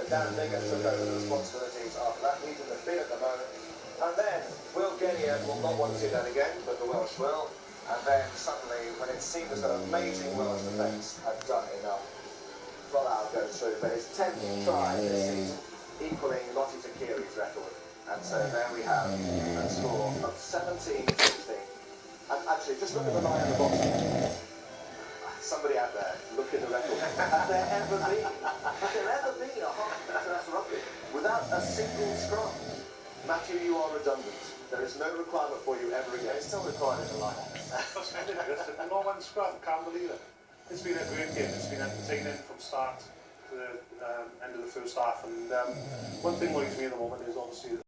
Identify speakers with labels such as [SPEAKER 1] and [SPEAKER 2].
[SPEAKER 1] Dan Bigger took over the responsibilities after that. He's in the bid at the moment. And then Will Genia will not want to see that again, but the Welsh will. And then suddenly, when it seemed as though amazing Welsh defence had done enough, Folau goes through for his 10th try this season, equaling Lottie Takiri's record. And so there we have a score of 17-16. And actually, just look at the line in the box. Somebody out there, look at the record. Has there ever been a half-class rugby without a single scrum? Matthew, you are redundant. There is no requirement for you ever again. It's still required in the line.
[SPEAKER 2] No one scrum, can't believe it. It's been a great game. It's been entertaining from start to the end of the first half. And one thing worries me at the moment is obviously